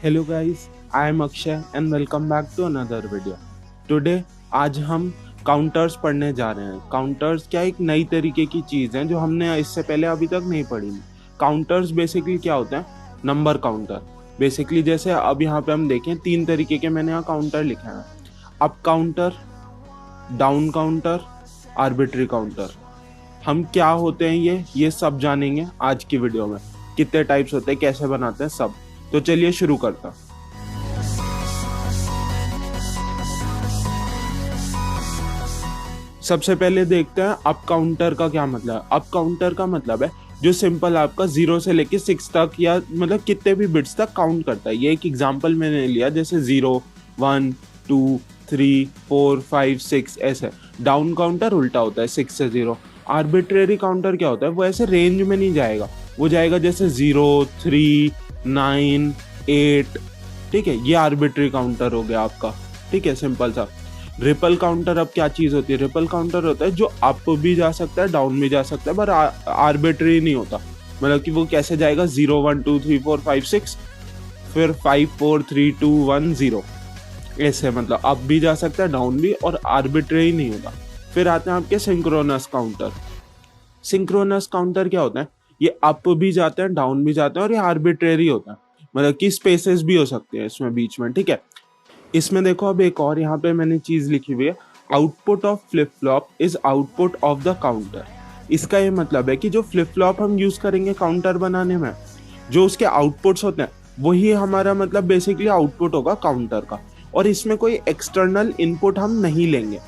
Hello guys, I am Akshay and welcome back to another video. Today आज हम counters पढ़ने जा रहे हैं। काउंटर्स क्या एक नई तरीके की चीज़ है जो हमने इससे पहले अभी तक नहीं पढ़ी। काउंटर्स बेसिकली क्या होते हैं? Number counter. बेसिकली जैसे अब यहाँ पे हम देखें, तीन तरीके के मैंने यहाँ काउंटर लिखे हैं। Up counter, down counter, arbitrary counter. हम क्या होते हैं ये सब जानेंगे आज की वीडियो में। कितने टाइप्स होते हैं, कैसे बनाते हैं, सब। तो चलिए शुरू करता। सबसे पहले देखते हैं अप काउंटर का क्या मतलब है। अप काउंटर का मतलब है जो सिंपल आपका 0 से लेके 6 तक, या मतलब कितने भी बिट्स तक काउंट करता है। ये एक एग्जांपल मैंने लिया, जैसे 0, 1, 2, 3, 4, 5, 6 ऐसे। डाउन काउंटर उल्टा होता है, 6 से 0। आर्बिट्रेरी काउंटर क्या होता है? वो ऐसे रेंज में नहीं जाएगा, वो जाएगा जैसे 0, 3, 9, 8। ठीक है, ये आर्बिट्री काउंटर हो गया आपका। ठीक है, सिंपल सा। रिपल काउंटर अब क्या चीज होती है? रिपल काउंटर होता है जो अप भी जा सकता है, डाउन भी जा सकता है, पर आर्बिट्री नहीं होता। मतलब कि वो कैसे जाएगा? 0, 1, 2, 3, 4, 5, 6, फिर 5, 4, 3, 2, 1, 0 ऐसे। मतलब अप भी जा सकता है, डाउन भी, और आर्बिट्री नहीं होता। फिर आते हैं आपके सिंक्रोनस काउंटर। सिंक्रोनस काउंटर क्या होता है? ये अप भी जाते हैं, डाउन भी जाते हैं, और ये आर्बिट्रेरी होता है। मतलब कि स्पेसेस भी हो सकते हैं इसमें बीच में। ठीक है, इसमें देखो अब एक और यहाँ पे मैंने चीज लिखी हुई है, output of flip flop is output of the counter. इसका ये मतलब है कि जो फ्लिप फ्लॉप हम यूज करेंगे काउंटर बनाने में, जो उसके आउटपुट्स होते हैं वही हमारा मतलब बेसिकली आउटपुट होगा काउंटर का। और इसमें कोई एक्सटर्नल इनपुट हम नहीं लेंगे,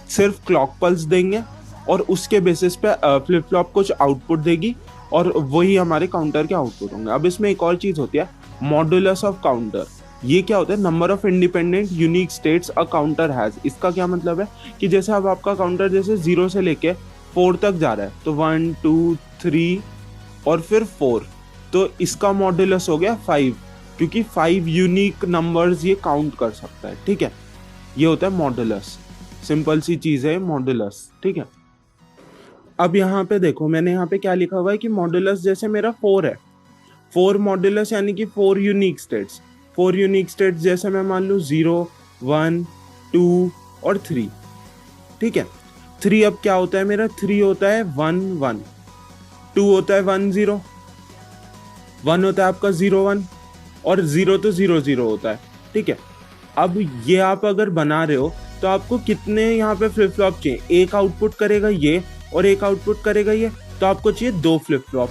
सिर्फ क्लॉक पल्स देंगे और उसके बेसिस पे फ्लिप फ्लॉप कुछ आउटपुट देगी और वही हमारे काउंटर के आउटपुट होंगे। अब इसमें एक और चीज होती है, मॉडुलस ऑफ काउंटर। ये क्या होता है? Number of independent unique states a counter has. इसका क्या मतलब है कि जैसे अब आपका काउंटर जैसे 0 से लेके 4 तक जा रहा है, तो 1, 2, 3 और फिर 4, तो इसका मॉडुलस हो गया 5, क्योंकि 5 यूनिक नंबर्स ये काउंट कर सकता है। ठीक है, ये होता है मॉडुलस। सिंपल सी चीज है मॉडुलस। ठीक है, अब यहाँ पे देखो मैंने यहाँ पे क्या लिखा हुआ है कि मॉडुलस जैसे मेरा 4 है, 4 मॉडुलस यानी कि 4 यूनिक स्टेट्स। 4 यूनिक स्टेट्स जैसे मैं मान लूँ 0, 1, 2 और 3। ठीक है, 3 अब क्या होता है मेरा? 3 होता है 1, 1, 2 होता है 1, 0, 1 होता है आपका 0, 1, और 0 तो 0, 0 होता है। ठीक है, अब ये आप अगर बना रहे हो तो आपको कितने यहाँ पे फ्लिप फ्लॉप चाहिए? एक आउटपुट करेगा ये और एक आउटपुट करेगा ये, तो आपको चाहिए 2 फ्लिप फ्लॉप।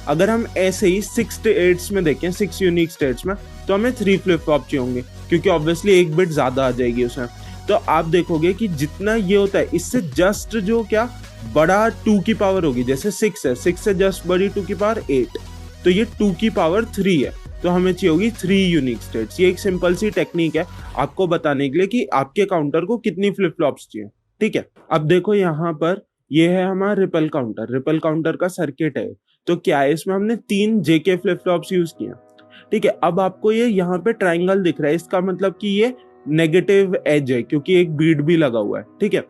अगर हम ऐसे ही 6 स्टेट्स में देखें, 6 यूनिक स्टेट्स में, तो हमें 3 फ्लिप फ्लॉप चाहिए होंगे, क्योंकि ऑब्वियसली एक बिट ज्यादा आ जाएगी उसमें। तो आप देखोगे कि जितना ये होता है इससे जस्ट जो क्या बड़ा 2 की पावर होगी, जैसे 6 है, 6 से जस्ट बड़ी 2 की पावर 8, तो ये 2 की पावर 3 है, तो हमें चाहिए होगी 3 यूनिक स्टेट्स। ये एक सिंपल सी टेक्निक है आपको बताने के लिए कि आपके काउंटर को कितनी फ्लिप फ्लॉप्स चाहिए। ठीक है, अब देखो यहाँ पर ये है हमारा रिपल काउंटर। रिपल काउंटर का सर्किट है, तो क्या है इसमें हमने 3 जेके फ्लिप फ्लॉप्स यूज किए। ठीक है, अब आपको ये यहाँ पे ट्राइंगल दिख रहा है, इसका मतलब कि ये नेगेटिव एज है, क्योंकि एक बीट भी लगा हुआ है। ठीक है,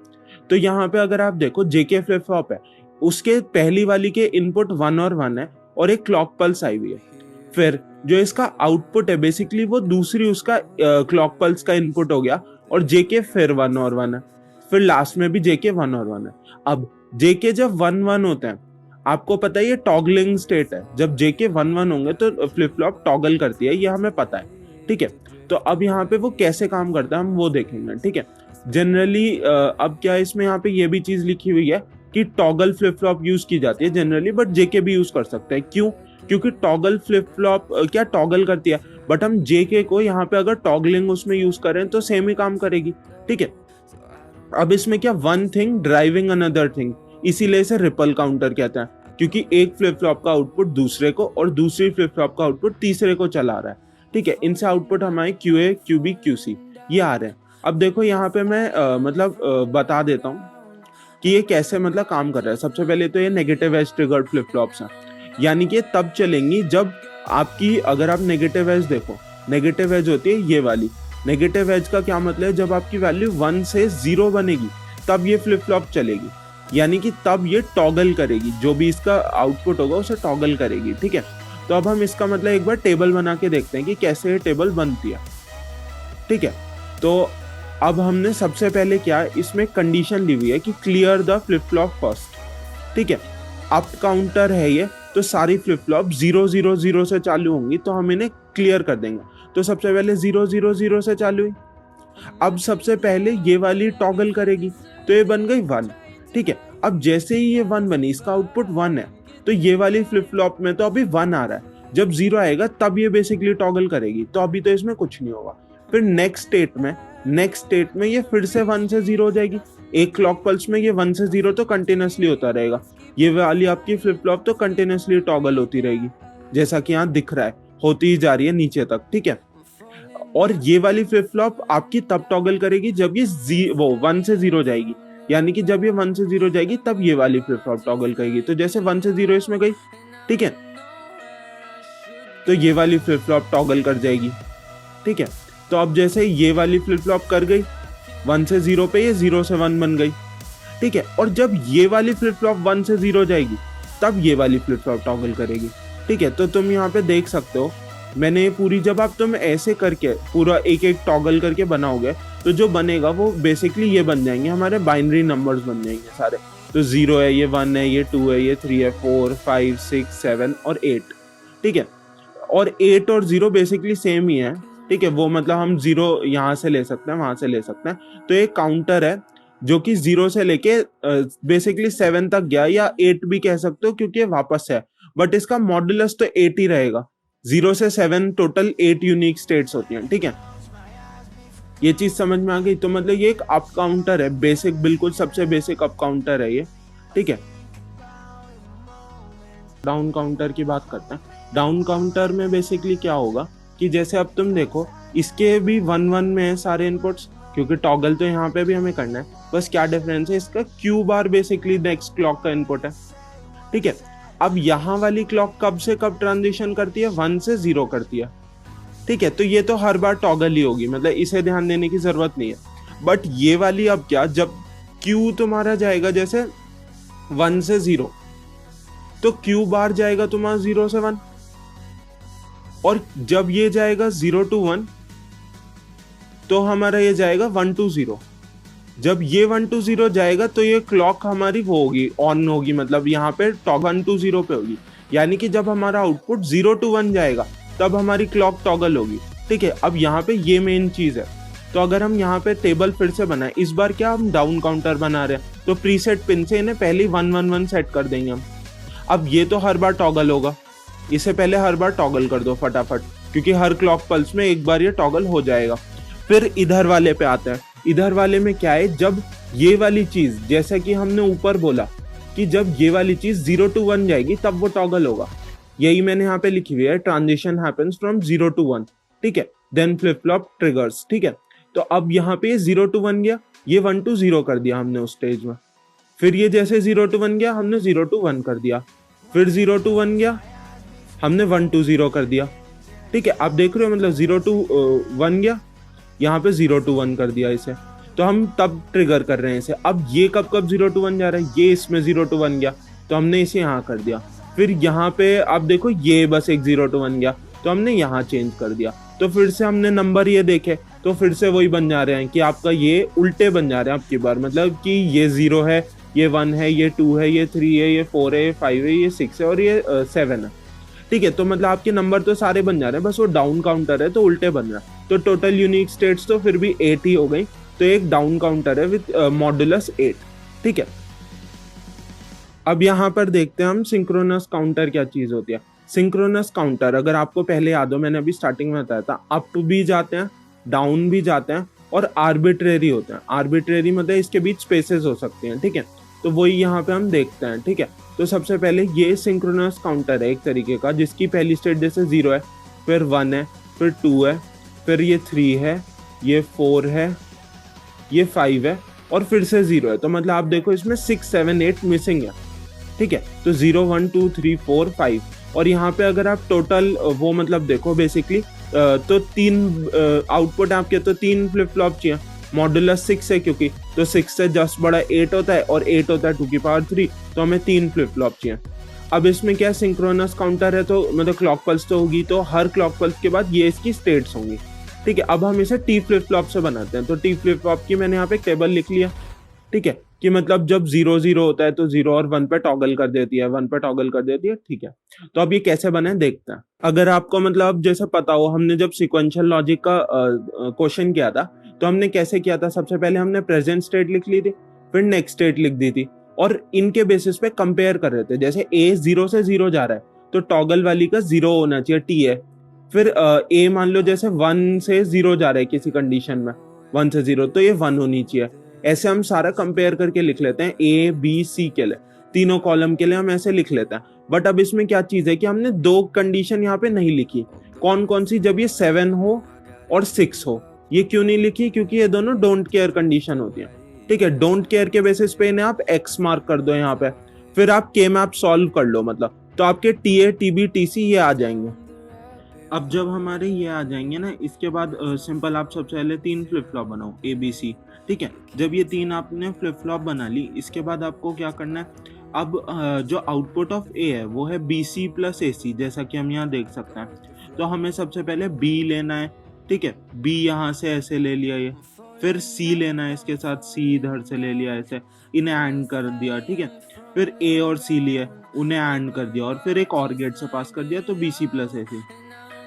तो यहाँ पे अगर आप देखो जेके फ्लिप फ्लॉप है, उसके पहली वाली के इनपुट 1 और 1 है और एक क्लॉक पल्स आई हुई है। फिर जो इसका आउटपुट है बेसिकली वो दूसरी उसका क्लॉक पल्स का इनपुट हो गया, और जेके फिर 1 और 1 है, फिर लास्ट में भी जेके 1 और 1 है। अब जेके जब 1, 1 होते हैं, आपको पता है ये टॉगलिंग स्टेट है। जब जेके 1, 1 होंगे तो फ्लिप फ्लॉप टॉगल करती है, ये हमें पता है। ठीक है, तो अब यहाँ पे वो कैसे काम करता है हम वो देखेंगे। ठीक है, जनरली अब क्या है इसमें यहाँ पे ये भी चीज लिखी हुई है कि टॉगल फ्लिप फ्लॉप यूज की जाती है जनरली, बट जेके भी यूज कर सकते हैं। क्यों? क्योंकि टॉगल फ्लिप फ्लॉप क्या टॉगल करती है, बट हम जेके को यहाँ पे अगर टॉगलिंग उसमें यूज करें तो सेम ही काम करेगी। ठीक है, अब इसमें क्या, one thing driving another thing, इसीलिए इसे रिपल काउंटर कहते हैं, क्योंकि एक फ्लिप फ्लॉप का आउटपुट दूसरे को और दूसरी फ्लिप फ्लॉप का आउटपुट तीसरे को चला रहा है। ठीक है, इनसे आउटपुट हमारे QA, QB, QC ये आ रहे हैं। अब देखो यहाँ पे मैं बता देता हूँ कि ये कैसे मतलब काम कर रहा है। सबसे पहले तो ये negative edge triggered flip flops हैं, यानी कि तब चलेंगी जब आपकी, अगर आप नेगेटिव एज देखो, नेगेटिव एज होती है ये वाली। नेगेटिव एज का क्या मतलब है? जब आपकी वैल्यू 1 से 0 बनेगी तब ये फ्लिप फ्लॉप चलेगी, यानी कि तब ये टॉगल करेगी, जो भी इसका आउटपुट होगा उसे टॉगल करेगी। ठीक है, तो अब हम इसका मतलब एक बार टेबल बना के देखते हैं कि कैसे ये टेबल बनती है। ठीक है, तो अब हमने सबसे पहले क्या, इसमें कंडीशन ली हुई है कि clear the flip flop first. ठीक है, अप काउंटर है ये, तो सारी फ्लिप फ्लॉप 000 से चालू होंगी, तो हम इन्हें क्लियर कर देंगे। तो सबसे पहले 000 से चालू हुई। अब सबसे पहले ये वाली टॉगल करेगी, तो ये बन गई 1। ठीक है, अब जैसे ही ये 1 बनी, इसका आउटपुट 1 है, तो ये वाली फ्लिप फ्लॉप में तो अभी 1 आ रहा है, जब 0 आएगा तब ये बेसिकली टॉगल करेगी, तो अभी तो इसमें कुछ नहीं होगा। फिर नेक्स्ट स्टेट में ये फिर से 1 से 0 हो जाएगी। एक क्लॉक पल्स में ये 1 से 0 तो कंटिन्यूसली होता रहेगा, ये वाली आपकी फ्लिप फ्लॉप तो कंटिन्यूसली टॉगल होती रहेगी, जैसा कि यहाँ दिख रहा है, होती ही जा रही है नीचे तक। ठीक है, और ये वाली फ्लिप फ्लॉप आपकी तब टॉगल करेगी जब ये 1 से 0 जाएगी, यानी कि जब ये 1 से 0 जाएगी तब ये वाली फ्लिप फ्लॉप टॉगल करेगी। तो जैसे 1 से 0 इसमें गई, ठीक है, तो ये वाली फ्लिप फ्लॉप टॉगल कर जाएगी। ठीक है, तो अब जैसे ये वाली फ्लिप फ्लॉप कर गई 1 से 0 पे, ये 0 से 1 बन गई। ठीक है, और जब ये वाली फ्लिप फ्लॉप 1 से 0 जाएगी तब ये वाली फ्लिप फ्लॉप टॉगल करेगी। ठीक है, तो तुम यहाँ पे देख सकते हो, मैंने पूरी, जब आप तुम ऐसे करके पूरा एक एक टॉगल करके बनाओगे, तो जो बनेगा वो बेसिकली ये बन जाएंगे, हमारे बाइनरी नंबर्स बन जाएंगे सारे। तो 0 है, ये 1 है, ये 2 है, ये 3 है, 4 5 6 7 और 8। ठीक है, और 8 और 0 बेसिकली सेम ही है। ठीक है, वो मतलब हम 0 यहाँ से ले सकते हैं, वहां से ले सकते हैं। तो एक काउंटर है जो कि 0 से लेके बेसिकली 7 तक गया, या 8 भी कह सकते हो क्योंकि वापस है, बट इसका मॉड्यूलस तो 8 ही रहेगा। 0 से 7 टोटल 8 यूनिक स्टेट्स होती हैं। ठीक है, ये चीज समझ में आ गई। तो मतलब ये एक अप काउंटर है, बेसिक, बिल्कुल सबसे बेसिक अप काउंटर है ये। ठीक है, डाउन काउंटर की बात करते हैं। डाउन काउंटर में बेसिकली क्या होगा कि जैसे अब तुम देखो, इसके भी 1 1 में है सारे इनपुट्स, क्योंकि टॉगल तो यहाँ पे भी हमें करना है। बस क्या डिफरेंस है, इसका Q bar basically next clock का इनपुट है। ठीक है, अब यहाँ वाली क्लॉक कब से कब ट्रांजिशन करती है, 1 से 0 करती है। ठीक है, तो ये तो हर बार टॉगल ही होगी, मतलब इसे ध्यान देने की जरूरत नहीं है। बट ये वाली अब क्या, जब क्यू तुम्हारा जाएगा जैसे 1 से 0, तो क्यू बार जाएगा तुम्हारा 0 से 1, और जब ये जाएगा 0 to 1, तो हमारा ये जाएगा 1 to 0। जब ये 1 to 0 जाएगा तो ये क्लॉक हमारी वो होगी, ऑन होगी, मतलब यहाँ पे 1 to 0 पे होगी, यानी कि जब हमारा आउटपुट 0 to 1 जाएगा तब हमारी क्लॉक टॉगल होगी। ठीक है, अब यहाँ पे ये मेन चीज है। तो अगर हम यहाँ पे टेबल फिर से बनाए, इस बार क्या हम डाउन काउंटर बना रहे हैं, तो प्रीसेट पिन से इन्हें पहले 1 1 1 सेट कर देंगे हम। अब ये तो हर बार टॉगल होगा, इसे पहले हर बार टॉगल कर दो फटाफट, क्योंकि हर क्लॉक पल्स में एक बार ये टॉगल हो जाएगा। फिर इधर वाले पे आता है। इधर वाले में क्या है, जब ये वाली चीज, जैसा कि हमने ऊपर बोला कि जब ये वाली चीज 0 to 1 जाएगी तब वो टॉगल होगा, यही मैंने यहाँ पे लिखी हुई है, ट्रांजिशन हैपेंस फ्रॉम 0 to 1। ठीक है, देन फ्लिप फ्लॉप ट्रिगर्स। ठीक है, तो अब यहाँ पे 0 to 1 गया, ये 1 to 0 कर दिया हमने उस स्टेज में। फिर ये जैसे 0 to 1 गया, हमने 0 to 1 कर दिया। फिर 0 to 1 गया, हमने 1 to 0 कर दिया। ठीक है, आप देख रहे हो, मतलब 0 to 1 गया, यहाँ पे 0 to 1 कर दिया इसे, तो हम तब ट्रिगर कर रहे हैं इसे। अब ये कब कब 0 to 1 जा रहा है, ये इसमें 0 to 1 गया, तो हमने इसे यहाँ कर दिया। फिर यहाँ पे आप देखो, ये बस एक 0 to 1 गया, तो हमने यहाँ चेंज कर दिया। तो फिर से हमने नंबर ये देखे, तो फिर से वही बन जा रहे हैं कि आपका ये उल्टे बन जा रहे हैं आपकी बार, मतलब कि ये 0 है, ये 1 है, ये 2 है, ये 3 है, ये 4 है, ये 5 है, ये 6 है और ये 7 है। ठीक है, तो मतलब आपके नंबर तो सारे बन जा रहे हैं, बस वो डाउन काउंटर है तो उल्टे बन रहा है। तो टोटल यूनिक स्टेट्स तो फिर भी 8 ही हो गई, तो एक डाउन काउंटर है विद मॉड्यूलस 8। ठीक है, अब यहाँ पर देखते हैं हम सिंक्रोनस काउंटर क्या चीज होती है। सिंक्रोनस काउंटर, अगर आपको पहले याद हो, मैंने अभी स्टार्टिंग में बताया था, अप भी जाते हैं, डाउन भी जाते हैं और आर्बिट्रेरी होते हैं। आर्बिट्रेरी मतलब इसके बीच स्पेसेस हो सकते हैं। ठीक है, तो वही यहाँ पे हम देखते हैं। ठीक है, तो सबसे पहले ये सिंक्रोनस काउंटर है एक तरीके का, जिसकी पहली स्टेट जैसे 0 है, फिर 1 है, फिर 2 है, फिर ये 3 है, ये 4 है, ये 5 है और फिर से 0 है। तो मतलब आप देखो इसमें 6 7 8 मिसिंग है। ठीक है, तो 0 1 2 3 4 5, और यहाँ पे अगर आप टोटल वो मतलब देखो बेसिकली, तो 3 आउटपुट आपके, तो 3 फ्लिप फ्लॉप चाहिए। मॉड्यूलस 6 है क्योंकि, तो 6 से जस्ट बड़ा 8 होता है और 8 होता है 2 की पावर 3, तो हमें 3 फ्लिप फ्लॉप चाहिए। अब इसमें क्या सिंक्रोनस काउंटर है, तो मतलब क्लॉक पल्स तो होगी, तो हर क्लॉक पल्स के बाद ये इसकी स्टेट्स होंगी। ठीक है, अब हम इसे टी फ्लिप फ्लॉप से बनाते हैं। तो टी फ्लिप फ्लॉप की मैंने यहाँ पे एक टेबल लिख लिया। ठीक है, कि मतलब जब 0 0 होता है तो 0 और 1 पे टॉगल कर देती है, 1 पे टॉगल कर देती है। ठीक है, तो अब ये कैसे बने देखते हैं। अगर आपको मतलब जैसे पता हो, हमने जब सिक्वेंशियल लॉजिक का क्वेश्चन किया था, तो हमने कैसे किया था, सबसे पहले हमने प्रेजेंट स्टेट लिख ली थी, फिर नेक्स्ट स्टेट लिख दी थी, और इनके बेसिस पे कंपेयर कर रहे थे। जैसे ए 0 से 0 जा रहा है, तो टॉगल वाली का 0 होना चाहिए, टी है। फिर ए मान लो जैसे 1 से 0 जा रहा है किसी कंडीशन में, 1 से 0, तो ये 1 होनी चाहिए। ऐसे हम सारा कंपेयर करके लिख लेते हैं, ए बी सी के लिए, तीनों कॉलम के लिए हम ऐसे लिख लेते हैं। बट अब इसमें क्या चीज है कि हमने 2 कंडीशन यहाँ पे नहीं लिखी। कौन कौन सी, जब ये 7 हो और 6 हो। ये क्यों नहीं लिखी, क्योंकि ये दोनों डोंट केयर कंडीशन होती है। ठीक है, डोंट केयर के बेसिस पे इन्हें आप एक्स मार्क कर दो यहाँ पे, फिर आप के मैप सॉल्व कर लो, मतलब तो आपके T A T B T C ये आ जाएंगे। अब जब हमारे ये आ जाएंगे ना, इसके बाद सिंपल आप सबसे पहले 3 फ्लिप फ्लॉप बनाओ, ए बी सी। ठीक है, जब ये 3 आपने फ्लिप फ्लॉप बना ली, इसके बाद आपको क्या करना है, अब जो आउटपुट ऑफ ए है वो है बी सी प्लस ए सी, जैसा कि हम यहाँ देख सकते हैं। तो हमें सबसे पहले बी लेना है। ठीक है, बी यहाँ से ऐसे ले लिया ये, फिर सी लेना है, इसके साथ सी इधर से ले लिया ऐसे, इन्हें एंड कर दिया। ठीक है, फिर ए और सी लिए, उन्हें एंड कर दिया, और फिर एक और गेट से पास कर दिया, तो B C plus A C.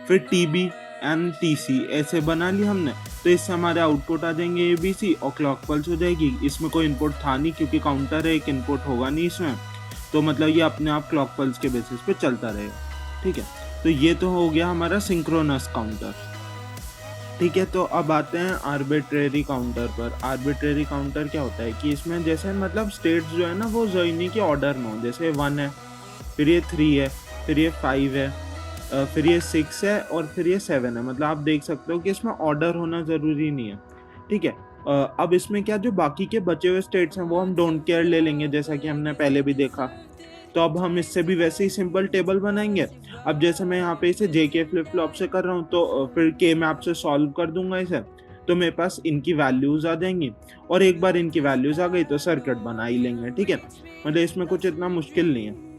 फिर T B and T C ऐसे बना ली हमने, तो इससे हमारे आउटपुट आ जाएंगे ए बी सी, और क्लॉक पल्स हो जाएगी। इसमें कोई इनपुट था नहीं, क्योंकि काउंटर है, एक इनपुट होगा नहीं इसमें, तो मतलब ये अपने आप क्लॉक पल्स के बेसिस पे चलता रहेगा। ठीक है, तो ये तो हो गया हमारा सिंक्रोनस काउंटर। ठीक है, तो अब आते हैं आर्बिट्रेरी काउंटर पर। आर्बिट्रेरी काउंटर क्या होता है कि इसमें जैसे मतलब स्टेट्स जो है ना, वो जोइनी के ऑर्डर में हो। जैसे 1 है, फिर ये 3 है, फिर ये 5 है, फिर ये 6 है, और फिर ये 7 है। मतलब आप देख सकते हो कि इसमें ऑर्डर होना ज़रूरी नहीं है। ठीक है, अब इसमें क्या, जो बाकी के बचे हुए स्टेट्स हैं वो हम डोंट केयर ले लेंगे, जैसा कि हमने पहले भी देखा। तो अब हम इससे भी वैसे ही सिंपल टेबल बनाएंगे। अब जैसे मैं यहाँ पे इसे जेके फ्लिप फ्लॉप से कर रहा हूँ, तो फिर के मैप से सॉल्व कर दूंगा इसे, तो मेरे पास इनकी वैल्यूज आ जाएंगी, और एक बार इनकी वैल्यूज आ गई तो सर्किट बना ही लेंगे। ठीक है, मतलब इसमें कुछ इतना मुश्किल नहीं है।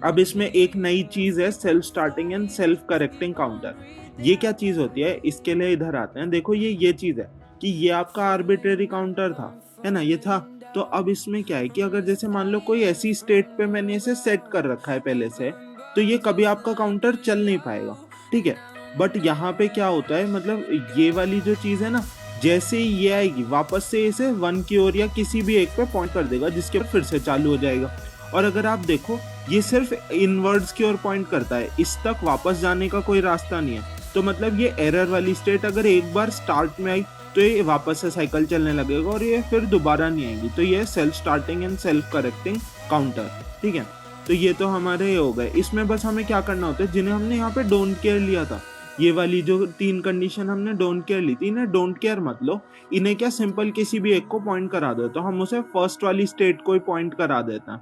अब इसमें एक नई चीज है, self starting and self correcting counter. ये क्या चीज होती है, इसके लिए इधर आते हैं। देखो ये चीज है कि ये आपका आर्बिट्रेरी काउंटर था, है ना, ये था। तो अब इसमें क्या है कि अगर जैसे मान लो कोई ऐसी स्टेट पे मैंने इसे सेट कर रखा है पहले से, तो ये कभी आपका काउंटर चल नहीं पाएगा। ठीक है, बट यहाँ पे क्या होता है, मतलब ये वाली जो चीज है ना, जैसे ही ये आएगी वापस से इसे 1 की ओर या किसी भी एक पे पॉइंट कर देगा, जिसके बाद फिर से चालू हो जाएगा। और अगर आप देखो, ये सिर्फ इनवर्ड्स की ओर पॉइंट करता है, इस तक वापस जाने का कोई रास्ता नहीं है। तो मतलब ये एरर वाली स्टेट अगर एक बार स्टार्ट में आई, तो ये वापस से साइकिल चलने लगेगा, और ये फिर दोबारा नहीं आएगी। तो ये self starting and self correcting counter. ठीक है, तो ये तो हमारे ये हो गए। इसमें बस हमें क्या करना होता है, जिन्हें हमने यहाँ पे डोंट केयर लिया था, ये वाली जो 3 कंडीशन हमने डोंट केयर ली थी, इन्हें डोंट केयर मत लो। इन्हें क्या, सिंपल किसी भी एक को पॉइंट करा दो, तो हम उसे फर्स्ट वाली स्टेट को ही पॉइंट करा देते हैं।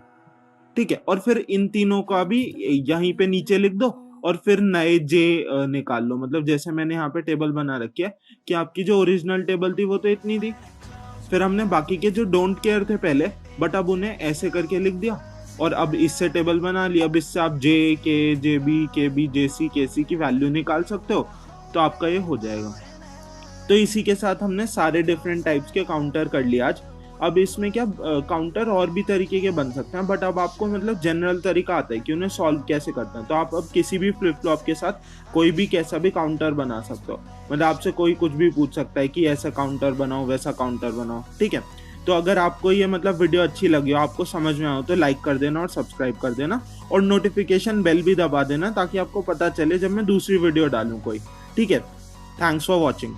ठीक है, और फिर इन तीनों का भी यहीं पे नीचे लिख दो, और फिर नए जे निकाल लो। मतलब जैसे मैंने यहाँ पे टेबल बना रखी है कि आपकी जो ओरिजिनल टेबल थी वो तो इतनी थी, फिर हमने बाकी के जो डोंट केयर थे पहले, बट अब उन्हें ऐसे करके लिख दिया, और अब इससे टेबल बना लिया। अब इससे आप जे के बी जे सी के सी की वैल्यू निकाल सकते हो, तो आपका ये हो जाएगा। तो इसी के साथ हमने सारे डिफरेंट टाइप्स के काउंटर कर लिया आज। अब इसमें क्या, काउंटर और भी तरीके के बन सकते हैं, बट अब आपको मतलब जनरल तरीका आता है कि उन्हें सॉल्व कैसे करते हैं। तो आप अब किसी भी फ्लिप फ्लॉप के साथ कोई भी कैसा भी काउंटर बना सकते हो। मतलब आपसे कोई कुछ भी पूछ सकता है कि ऐसा काउंटर बनाओ, वैसा काउंटर बनाओ। ठीक है, तो अगर आपको ये मतलब वीडियो अच्छी लगी हो, आपको समझ में आओ, तो लाइक कर देना और सब्सक्राइब कर देना, और नोटिफिकेशन बेल भी दबा देना, ताकि आपको पता चले जब मैं दूसरी वीडियो डालूँ कोई। ठीक है, थैंक्स फॉर वॉचिंग।